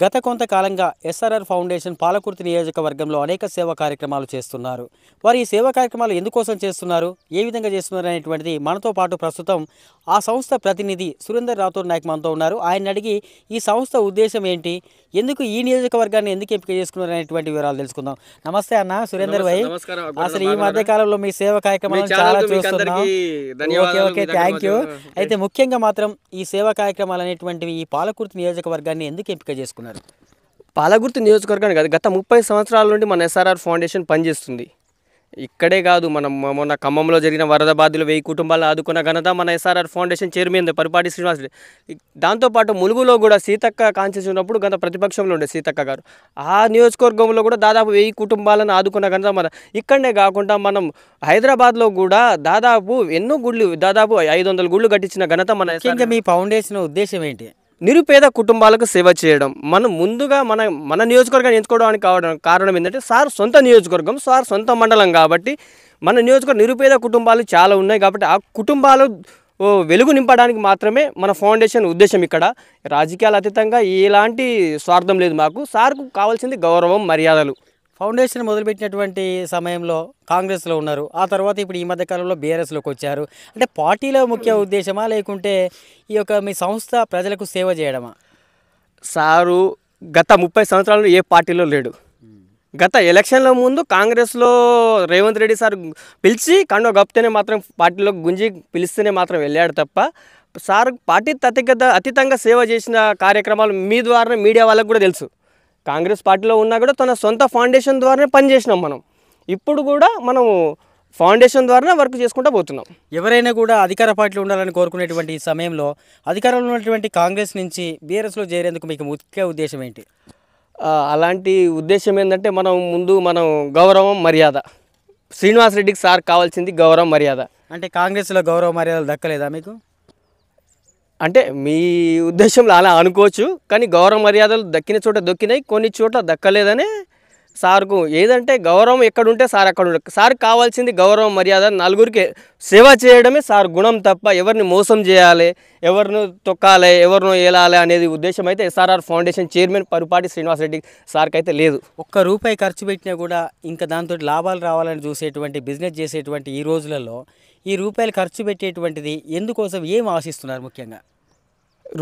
గత కొంతకాలంగా SRR foundation Palakurthi నియోజకవర్గంలో అనేక సేవా కార్యక్రమాలు చేస్తున్నారు. వారు ఈ సేవా కార్యక్రమాలు ఎందుకోసం చేస్తున్నారు, ఏ విధంగా చేస్తున్నారు అనేటువంటిది మనతో పాటు ప్రస్తుతం ఆ సంస్థ ప్రతినిధి సురేందర్ రాథోడ్ నాయక్ మనతో ఉన్నారు. ఆయన అడిగి ఈ సంస్థ ఉద్దేశం ఏంటి, ఎందుకు ఈ నియోజకవర్గాన్ని ఎందుకు ఎంపిక చేసుకున్నారు అనేటువంటి వివరాలు తెలుసుకుందాం. నమస్తే అన్న సురేందర్ భాయ్. అసలు ఈ మధ్య కాలంలో మీ సేవా కార్యక్రమాలను చాలా చూస్తున్నాం. Okay okay, thank you. అయితే ముఖ్యంగా మాత్రం ఈ సేవా కార్యక్రమాలు అనేటువంటివి ఈ పాలకుర్తి నియోజకవర్గాన్ని ఎందుకు ఎంపిక చేసుకున్నారు? పాలకుర్తి నియోజకవర్గానికి కాదు, గత 30 సంవత్సరాల నుండి మన ఎస్ఆర్ఆర్ ఫౌండేషన్ పనిచేస్తుంది. ఇక్కడే కాదు, మనం మొన్న ఖమ్మంలో జరిగిన వరద బాధితులు 1000 కుటుంబాలను ఆదుకున్న ఘనత మన ఎస్ఆర్ఆర్ ఫౌండేషన్ చైర్మన్ పరిపాటి శ్రీనివాస్ రెడ్డి. దాంతోపాటు ములుగులో కూడా సీతక్క కాన్షియస్ ఉన్నప్పుడు గత ప్రతిపక్షంలో ఉండే సీతక్క గారు ఆ నియోజకవర్గంలో కూడా దాదాపు 1000 కుటుంబాలను ఆదుకున్న ఘనత మన. ఇక్కడనే కాకుండా మనం హైదరాబాద్లో కూడా దాదాపు ఎన్నో గుళ్ళు, దాదాపు 500 గుళ్ళు కట్టించిన ఘనత మన. ముఖ్యంగా మీ ఫౌండేషన్ ఉద్దేశం ఏంటి? నిరుపేద కుటుంబాలకు సేవ చేయడం. మనం ముందుగా మన నియోజకవర్గాన్ని ఎంచుకోవడానికి కారణం ఏంటంటే సార్ సొంత నియోజకవర్గం, సార్ సొంత మండలం కాబట్టి మన నియోజకవర్గం నిరుపేద కుటుంబాలు చాలా ఉన్నాయి కాబట్టి ఆ కుటుంబాలు వెలుగు నింపడానికి మాత్రమే మన ఫౌండేషన్ ఉద్దేశం. ఇక్కడ రాజకీయాలు అతీతంగా ఎలాంటి స్వార్థం లేదు మాకు. సార్కు కావాల్సింది గౌరవం, మర్యాదలు. ఫౌండేషన్ మొదలుపెట్టినటువంటి సమయంలో కాంగ్రెస్లో ఉన్నారు, ఆ తర్వాత ఇప్పుడు ఈ మధ్యకాలంలో బీఆర్ఎస్లోకి వచ్చారు. అంటే పార్టీలో ముఖ్య ఉద్దేశమా, లేకుంటే ఈ యొక్క మీ సంస్థ ప్రజలకు సేవ చేయడమా? సారు గత 30 సంవత్సరాలు ఏ పార్టీలో లేడు. గత ఎలక్షన్ల ముందు కాంగ్రెస్లో రేవంత్ రెడ్డి సార్ పిలిచి కండో గప్తేనే మాత్రం పార్టీలో గుంజి పిలిస్తేనే మాత్రం వెళ్ళాడు తప్ప సార్ పార్టీ అతీతంగా సేవ చేసిన కార్యక్రమాలు మీ ద్వారా మీడియా వాళ్ళకు కూడా తెలుసు. కాంగ్రెస్ పార్టీలో ఉన్నా కూడా తన సొంత ఫౌండేషన్ ద్వారానే పనిచేసినాం మనం. ఇప్పుడు కూడా మనం ఫౌండేషన్ ద్వారానే వర్క్ చేసుకుంటూ పోతున్నాం. ఎవరైనా కూడా అధికార పార్టీలో ఉండాలని కోరుకునేటువంటి ఈ సమయంలో అధికారంలో ఉన్నటువంటి కాంగ్రెస్ నుంచి బీఆర్ఎస్లో చేరేందుకు మీకు ముఖ్య ఉద్దేశం ఏంటి? అలాంటి ఉద్దేశం ఏంటంటే మనం గౌరవం, మర్యాద. శ్రీనివాస్ రెడ్డికి సార్ కావాల్సింది గౌరవం, మర్యాద. అంటే కాంగ్రెస్లో గౌరవ మర్యాదలు దక్కలేదా మీకు? అంటే మీ ఉద్దేశంలో అలా అనుకోవచ్చు, కానీ గౌరవ మర్యాదలు దక్కిన చోట దొక్కినాయి, కొన్ని చోట్ల దక్కలేదని సార్కు. ఏదంటే గౌరవం ఎక్కడుంటే సార్ అక్కడ ఉండే. సార్ కావాల్సింది గౌరవం, మర్యాద, నలుగురికి సేవ చేయడమే సార్ గుణం తప్ప ఎవరిని మోసం చేయాలి, ఎవరిని తొక్కాలి, ఎవరినో ఏలాలి అనేది ఉద్దేశం అయితే ఎస్ఆర్ఆర్ ఫౌండేషన్ చైర్మన్ పరిపాటి శ్రీనివాస్ రెడ్డి సార్కి అయితే లేదు. ఒక్క రూపాయి ఖర్చు పెట్టినా కూడా ఇంకా దాంతో లాభాలు రావాలని చూసేటువంటి బిజినెస్ చేసేటువంటి ఈ రోజులలో ఈ రూపాయలు ఖర్చు పెట్టేటువంటిది ఎందుకోసం, ఏం ఆశిస్తున్నారు ముఖ్యంగా?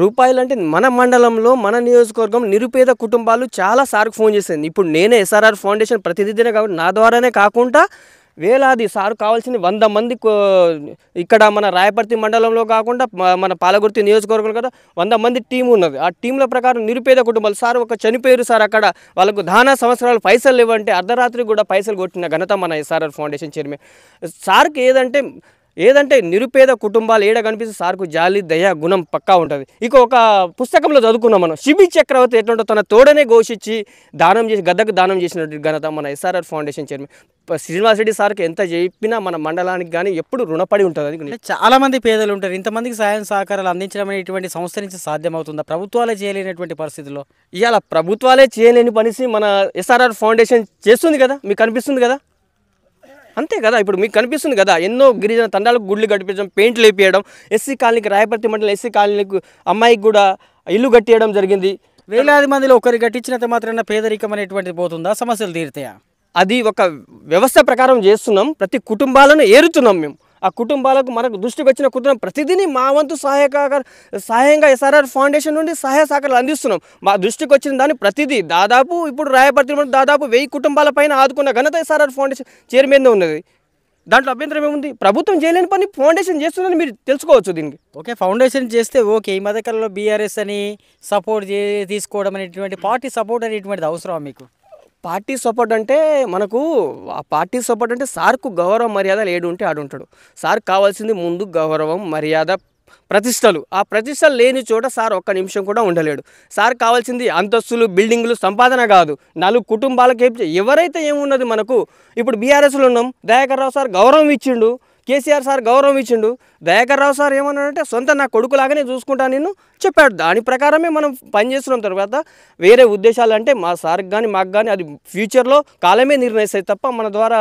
రూపాయలు అంటే మన మండలంలో, మన నియోజకవర్గం నిరుపేద కుటుంబాలు చాలా సార్కు ఫోన్ చేసింది. ఇప్పుడు నేనే ఎస్ఆర్ఆర్ ఫౌండేషన్ ప్రతినిధినే కాబట్టి నా ద్వారానే కాకుండా వేలాది సార్ కావాల్సింది 100 మంది ఇక్కడ మన రాయపర్తి మండలంలో కాకుండా మన పాలకుర్తి నియోజకవర్గంలో కదా 100 మంది టీం ఉన్నది. ఆ టీంల ప్రకారం నిరుపేద కుటుంబాలు సార్ ఒక చనిపోయారు సార్, అక్కడ వాళ్ళకు దానా సంవత్సరాలు పైసలు ఇవ్వంటే అర్ధరాత్రి కూడా పైసలు కొట్టిన ఘనత మన ఎస్ఆర్ఆర్ ఫౌండేషన్ చైర్మన్ సార్కి. ఏదంటే నిరుపేద కుటుంబాలు ఏడ కనిపిస్తే సార్కు జాలి, దయ, గుణం పక్కా ఉంటుంది. ఇక ఒక పుస్తకంలో చదువుకున్నాం మనం, శిబి చక్రవర్తి ఎట్లుంటో తన తోడనే ఘోషించి దానం చేసి గద్దకు దానం చేసినట్టు ఘనత మన SRR foundation chairman Srinivas Reddy సార్కి ఎంత చెప్పినా మన మండలానికి కానీ ఎప్పుడు రుణపడి ఉంటుంది. అది చాలా మంది పేదలు ఉంటారు, ఇంతమందికి సాయం సహకారాలు అందించడం అనేటువంటి సంస్థ నుంచి సాధ్యమవుతుందా? ప్రభుత్వాలే చేయలేనటువంటి పరిస్థితుల్లో ఇవాళ ప్రభుత్వాలే చేయలేని పనిసి మన ఎస్ఆర్ఆర్ ఫౌండేషన్ చేస్తుంది కదా, మీకు కనిపిస్తుంది కదా, అంతే కదా. ఇప్పుడు మీకు కనిపిస్తుంది కదా, ఎన్నో గిరిజన తండాలకు గుళ్ళు కట్టించడం, పెయింట్లు వేపించడం, ఎస్సీ కాలనీకి రాయపర్తి మండలం ఎస్సీ కాలనీకి అమ్మాయికి కూడా ఇల్లు కట్టియడం జరిగింది. వేలాది మందిలో ఒకరికి కట్టించినంత మాత్రాన పేదరికం అనేటువంటిది పోతుందా, సమస్యలు తీరుతాయా? అది ఒక వ్యవస్థ ప్రకారం చేస్తున్నాం, ప్రతి కుటుంబాలను ఏరుతున్నాం మేము. ఆ కుటుంబాలకు మనకు దృష్టికి వచ్చిన కుటుంబం ప్రతిదీ మా వంతు సహాయంగా ఎస్ఆర్ఆర్ ఫౌండేషన్ నుండి సహాయ సహకారాలు అందిస్తున్నాం. మా దృష్టికి వచ్చిన దాన్ని ప్రతిదీ దాదాపు ఇప్పుడు రాయపర్తి దాదాపు 1000 కుటుంబాల పైన ఆదుకున్న ఘనత ఎస్ఆర్ఆర్ ఫౌండేషన్ చైర్మన్ ఉన్నది. దాంట్లో అభ్యంతరం ఏముంది? ప్రభుత్వం చేయలేని పని ఫౌండేషన్ చేస్తుందని మీరు తెలుసుకోవచ్చు దీనికి. ఓకే, ఫౌండేషన్ చేస్తే ఓకే. ఈ మధ్యకాలంలో బీఆర్ఎస్ అని సపోర్ట్ తీసుకోవడం అనేటువంటి పార్టీ సపోర్ట్ అనేటువంటిది అవసరం మీకు? పార్టీ సపోర్ట్ అంటే మనకు ఆ పార్టీ సపోర్ట్ అంటే సార్కు గౌరవం, మర్యాదలు ఏడు ఉంటే ఆడు ఉంటాడు. సార్ కావాల్సింది ముందు గౌరవం, మర్యాద, ప్రతిష్టలు. ఆ ప్రతిష్టలు లేని చోట సార్ ఒక్క నిమిషం కూడా ఉండలేడు. సార్ కావాల్సింది అంతస్తులు, బిల్డింగులు, సంపాదన కాదు, 4 కుటుంబాలకి ఎవరైతే ఏమున్నది మనకు. ఇప్పుడు బీఆర్ఎస్లో ఉన్నాం, దయాకర్ రావు సార్ గౌరవం ఇచ్చిండు, కేసీఆర్ సార్ గౌరవం ఇచ్చిండు. దయాకర్ రావు సార్ ఏమన్నాడంటే సొంత నా కొడుకులాగానే చూసుకుంటాను నేను చెప్పాడు. దాని ప్రకారమే మనం పనిచేస్తున్నాం. తర్వాత వేరే ఉద్దేశాలు అంటే మా సార్కి కానీ మాకు కానీ అది ఫ్యూచర్లో కాలమే నిర్ణయిస్తాయి తప్ప మన ద్వారా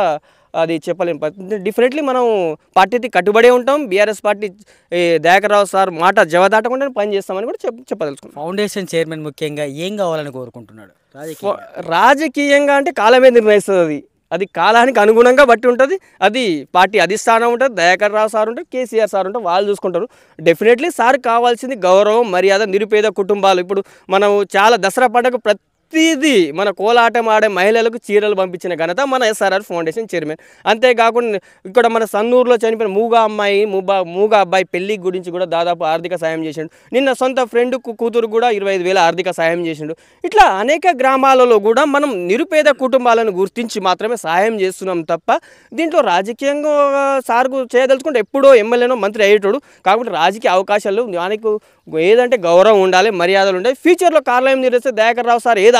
అది చెప్పలేము. డిఫరెంట్లీ మనం పార్టీకి కట్టుబడే ఉంటాం. BRS party Dayakar Rao sir మాట జవదాటకుండా పని చేస్తామని కూడా చెప్పదలుచుకున్నాం. ఫౌండేషన్ చైర్మన్ ముఖ్యంగా ఏం కావాలని కోరుకుంటున్నాడు? రాజకీయంగా అంటే కాలమే నిర్ణయిస్తుంది. అది కాలానికి అనుగుణంగా బట్టి ఉంటుంది. అది పార్టీ అధిష్టానం ఉంటుంది, దయాకర్ రావు సార్ ఉంటారు, కేసీఆర్ సార్ ఉంటారు, వాళ్ళు చూసుకుంటారు. డెఫినెట్లీ సార్ కావాల్సింది గౌరవం, మర్యాద, నిరుపేద కుటుంబాలు. ఇప్పుడు మనం చాలా దసరా పండుగ ప్రతిదీ మన కోలాటం ఆడే మహిళలకు చీరలు పంపించిన ఘనత మన ఎస్ఆర్ఆర్ ఫౌండేషన్ చైర్మన్. అంతేకాకుండా ఇక్కడ మన సన్నూరులో చనిపోయిన మూగా అబ్బాయి పెళ్లి గురించి కూడా దాదాపు ఆర్థిక సాయం చేసిండు. నిన్న సొంత ఫ్రెండ్ కూతురు కూడా 25,000 ఆర్థిక సాయం చేసిండు. ఇట్లా అనేక గ్రామాలలో కూడా మనం నిరుపేద కుటుంబాలను గుర్తించి మాత్రమే సాయం చేస్తున్నాం తప్ప దీంట్లో రాజకీయంగా సార్కు చేయదలుచుకుంటే ఎప్పుడో ఎమ్మెల్యేనో మంత్రి అయ్యేటోడు. కాబట్టి రాజకీయ అవకాశాలు దానికి ఏదంటే గౌరవం ఉండాలి, మర్యాదలు ఉండాలి. ఫ్యూచర్లో కార్యాలయం నిర్వహిస్తే దయాకర్ రావు సార్ ఏది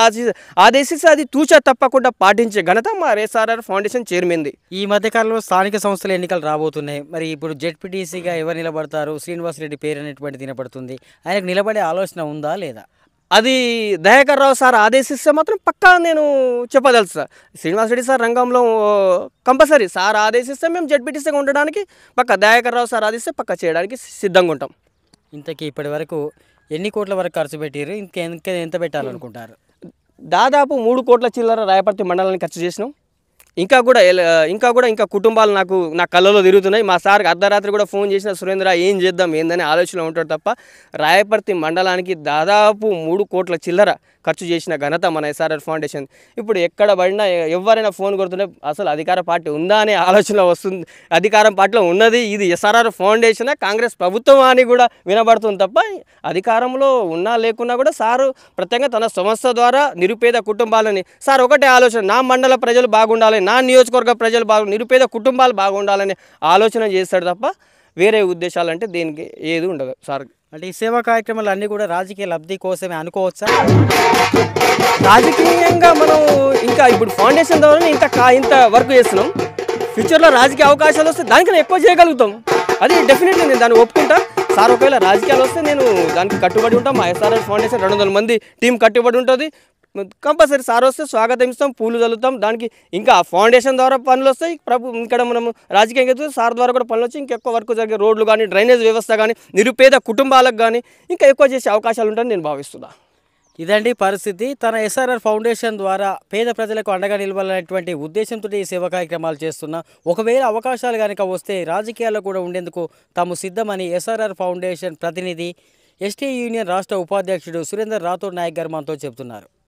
ఆదేశిస్తే అది తూచా తప్పకుండా పాటించే ఘనత మా ఎస్ఆర్ఆర్ ఫౌండేషన్ చైర్మన్ది. ఈ మధ్యకాలంలో స్థానిక సంస్థల ఎన్నికలు రాబోతున్నాయి. మరి ఇప్పుడు జెడ్పీటీసీగా ఎవరు నిలబడతారు? శ్రీనివాసరెడ్డి పేరు అనేటువంటిది వినపడుతుంది. ఆయనకు నిలబడే ఆలోచన ఉందా లేదా? అది దయాకర్ రావు సార్ ఆదేశిస్తే మాత్రం పక్కా నేను చెప్పదలుచా. శ్రీనివాసరెడ్డి సార్ రంగంలో కంపల్సరీ సార్ ఆదేశిస్తే మేము జెడ్పీటీసీగా ఉండడానికి పక్క దయాకర్ రావు సార్ ఆదేశిస్తే పక్క చేయడానికి సిద్ధంగా ఉంటాం. ఇంతకీ ఇప్పటి వరకు ఎన్ని కోట్ల వరకు ఖర్చు పెట్టారు? ఇంకా ఎంత పెట్టాలనుకుంటారు? దాదాపు 3 కోట్ల చిల్లర రాయపర్తి మండలానికి ఖర్చు చేసినాం. ఇంకా కుటుంబాలు నా కళ్ళలో తిరుగుతున్నాయి. మా సార్కి అర్ధరాత్రి కూడా ఫోన్ చేసిన సురేంద్ర ఏం చేద్దాం ఏందని ఆలోచన ఉంటాడు తప్ప రాయపర్తి మండలానికి దాదాపు 3 కోట్ల చిల్లర ఖర్చు చేసిన ఘనత మన ఎస్ఆర్ఆర్ ఫౌండేషన్. ఇప్పుడు ఎక్కడ పడినా ఎవరైనా ఫోన్ కొడుతుంటే అసలు అధికార పార్టీ ఉందా అనే ఆలోచన వస్తుంది. అధికారం పార్టీలో ఉన్నది ఇది ఎస్ఆర్ఆర్ ఫౌండేషన్, కాంగ్రెస్ ప్రభుత్వం అని కూడా వినబడుతుంది తప్ప అధికారంలో ఉన్నా లేకున్నా కూడా సారు ప్రత్యేకంగా తన సంస్థ ద్వారా నిరుపేద కుటుంబాలని సార్ ఒకటే ఆలోచన, నా మండల ప్రజలు బాగుండాలి, నా నియోజకవర్గ ప్రజలు నిరుపేద కుటుంబాలు బాగుండాలని ఆలోచన చేస్తాడు తప్ప వేరే ఉద్దేశాలు అంటే దేనికి ఏది ఉండదు సార్. అంటే ఈ సేవా కార్యక్రమాలు అన్నీ కూడా రాజకీయ లబ్ధి కోసమే అనుకోవచ్చా? రాజకీయంగా మనం ఇంకా ఇప్పుడు ఫౌండేషన్ ద్వారా ఇంత వర్క్ చేస్తున్నాం. ఫ్యూచర్లో రాజకీయ అవకాశాలు వస్తే దానికన్నా ఎక్కువ చేయగలుగుతాం. అది డెఫినెట్లీ నేను దాన్ని ఒప్పుకుంటా. సార్ ఒకవేళ రాజకీయాలు వస్తే నేను దానికి కట్టుబడి ఉంటాం. మా ఎస్ఆర్ఆర్ ఫౌండేషన్ 200 మంది టీం కట్టుబడి ఉంటుంది. కంపల్సరీ సార్ వస్తే స్వాగతం ఇస్తాం, పూలు చల్లుతాం. దానికి ఇంకా ఫౌండేషన్ ద్వారా పనులు వస్తాయి. ఇక్కడ మనం రాజకీయంగా సార్ ద్వారా కూడా పనులు వచ్చి ఇంకెక్కువ వర్క్ జరిగే రోడ్లు కానీ, డ్రైనేజ్ వ్యవస్థ కానీ, నిరుపేద కుటుంబాలకు కానీ ఇంకా ఎక్కువ చేసే అవకాశాలు ఉంటాయని నేను భావిస్తున్నా. ఇదండి పరిస్థితి. తన ఎస్ఆర్ఆర్ ఫౌండేషన్ ద్వారా పేద ప్రజలకు అండగా నిలవాలనేటువంటి ఉద్దేశంతో ఈ సేవా కార్యక్రమాలు చేస్తున్నా. ఒకవేళ అవకాశాలు కనుక వస్తే రాజకీయాల్లో కూడా ఉండేందుకు తాము సిద్ధమని ఎస్ఆర్ఆర్ ఫౌండేషన్ ప్రతినిధి, ఎస్టీ యూనియన్ రాష్ట్ర ఉపాధ్యక్షుడు సురేందర్ రాథోడ్ నాయక్ గారు మనతో చెబుతున్నారు.